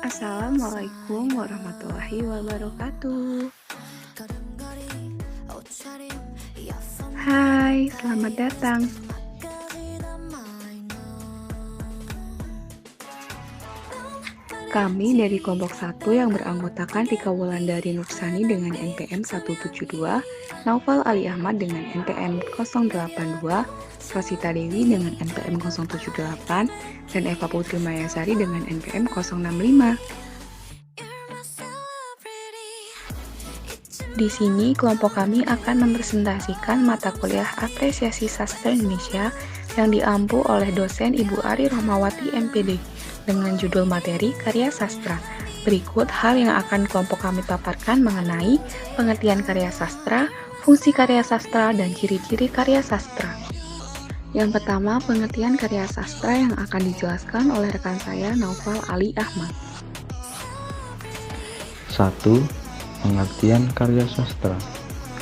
Assalamualaikum warahmatullahi wabarakatuh. Hai, selamat datang. Kami dari kelompok 1 yang beranggotakan Tika Wulandari Nursani dengan NPM 172, Naufal Ali Ahmad dengan NPM 082, Rosita Dewi dengan NPM 078, dan Eva Putri Mayasari dengan NPM 065. Di sini, kelompok kami akan mempresentasikan mata kuliah Apresiasi Sastra Indonesia yang diampu oleh dosen Ibu Ari Rohmawati MPD dengan judul materi Karya Sastra. Berikut hal yang akan kelompok kami paparkan mengenai pengertian karya sastra, fungsi karya sastra, dan ciri-ciri karya sastra. Yang pertama, pengertian karya sastra yang akan dijelaskan oleh rekan saya, Naufal Ali Ahmad. 1. Pengertian karya sastra.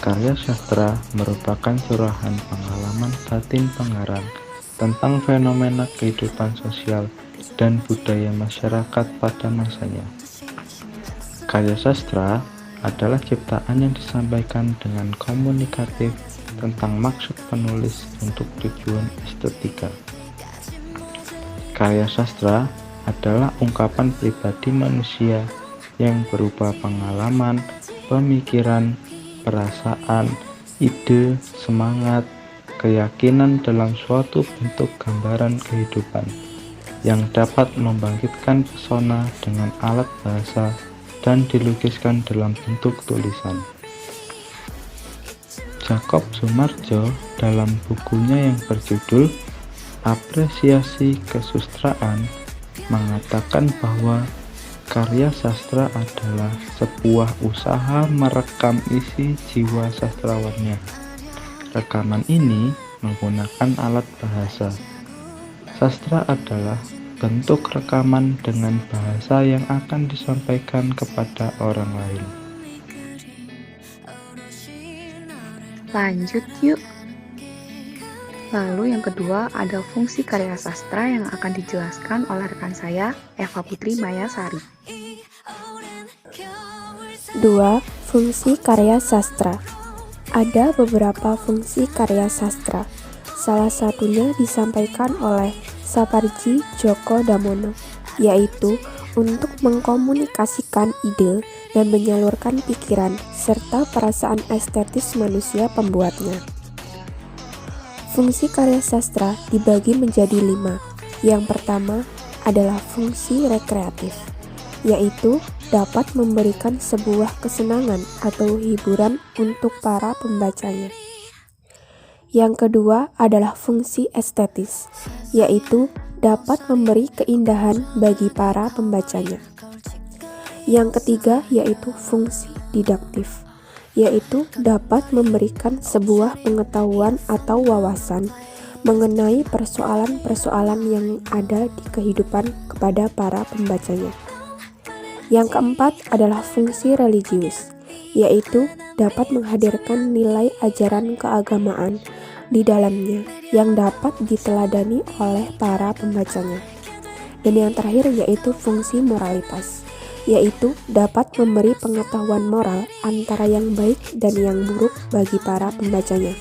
Karya sastra merupakan curahan pengalaman batin pengarang tentang fenomena kehidupan sosial dan budaya masyarakat pada masanya. Karya sastra adalah ciptaan yang disampaikan dengan komunikatif tentang maksud penulis untuk tujuan estetika. Karya sastra adalah ungkapan pribadi manusia yang berupa pengalaman, pemikiran, perasaan, ide, semangat, keyakinan dalam suatu bentuk gambaran kehidupan yang dapat membangkitkan pesona dengan alat bahasa dan dilukiskan dalam bentuk tulisan. Jakob Sumarjo dalam bukunya yang berjudul Apresiasi Kesustraan mengatakan bahwa karya sastra adalah sebuah usaha merekam isi jiwa sastrawannya. Rekaman ini menggunakan alat bahasa. Sastra adalah bentuk rekaman dengan bahasa yang akan disampaikan kepada orang lain. Lanjut yuk. Lalu yang kedua ada fungsi karya sastra yang akan dijelaskan oleh rekan saya, Eva Putri Mayasari. 2. Fungsi karya sastra. Ada beberapa fungsi karya sastra. Salah satunya disampaikan oleh Saparji Djoko Damono, yaitu untuk mengkomunikasikan ide dan menyalurkan pikiran serta perasaan estetis manusia pembuatnya. Fungsi karya sastra dibagi menjadi 5. Yang pertama adalah fungsi rekreatif, yaitu dapat memberikan sebuah kesenangan atau hiburan untuk para pembacanya. Yang kedua adalah fungsi estetis, yaitu dapat memberi keindahan bagi para pembacanya. Yang ketiga yaitu fungsi didaktif, yaitu dapat memberikan sebuah pengetahuan atau wawasan mengenai persoalan-persoalan yang ada di kehidupan kepada para pembacanya. Yang keempat adalah fungsi religius, yaitu dapat menghadirkan nilai ajaran keagamaan di dalamnya yang dapat diteladani oleh para pembacanya. Dan yang terakhir yaitu fungsi moralitas, yaitu dapat memberi pengetahuan moral antara yang baik dan yang buruk bagi para pembacanya.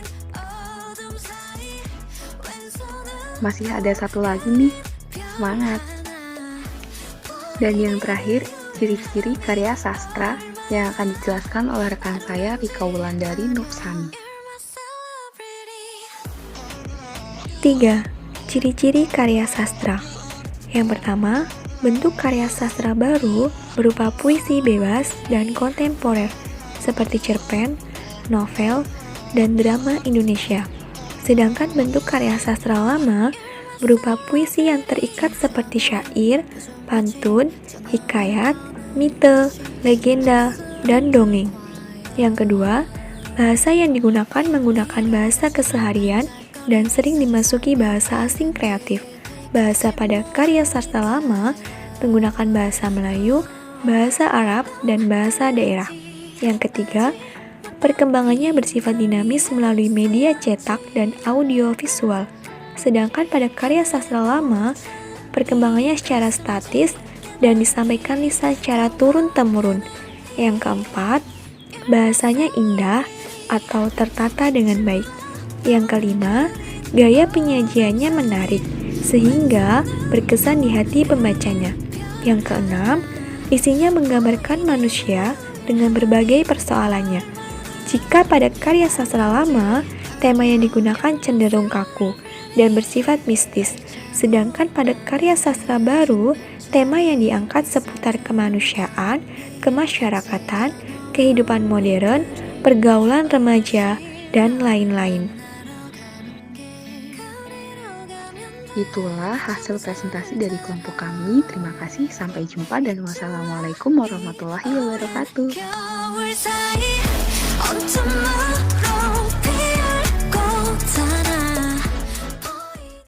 Masih ada satu lagi nih, semangat! Dan yang terakhir, ciri-ciri karya sastra yang akan dijelaskan oleh rekan saya, Tika Wulandari Nursani. 3. Ciri-ciri karya sastra. Yang pertama, bentuk karya sastra baru berupa puisi bebas dan kontemporer seperti cerpen, novel, dan drama Indonesia. Sedangkan bentuk karya sastra lama berupa puisi yang terikat seperti syair, pantun, hikayat, mite, legenda, dan dongeng. Yang kedua, bahasa yang digunakan menggunakan bahasa keseharian dan sering dimasuki bahasa asing kreatif. Bahasa pada karya sastra lama menggunakan bahasa Melayu, bahasa Arab, dan bahasa daerah. Yang ketiga, perkembangannya bersifat dinamis melalui media cetak dan audiovisual. sedangkan pada karya sastra lama, perkembangannya secara statis dan disampaikan lisan secara turun-temurun. Yang keempat, bahasanya indah atau tertata dengan baik. Yang kelima, gaya penyajiannya menarik, sehingga berkesan di hati pembacanya. Yang keenam, isinya menggambarkan manusia dengan berbagai persoalannya. Jika pada karya sastra lama, tema yang digunakan cenderung kaku dan bersifat mistis, sedangkan pada karya sastra baru, tema yang diangkat seputar kemanusiaan, kemasyarakatan, kehidupan modern, pergaulan remaja, dan lain-lain. Itulah hasil presentasi dari kelompok kami. Terima kasih, sampai jumpa dan wassalamualaikum warahmatullahi wabarakatuh.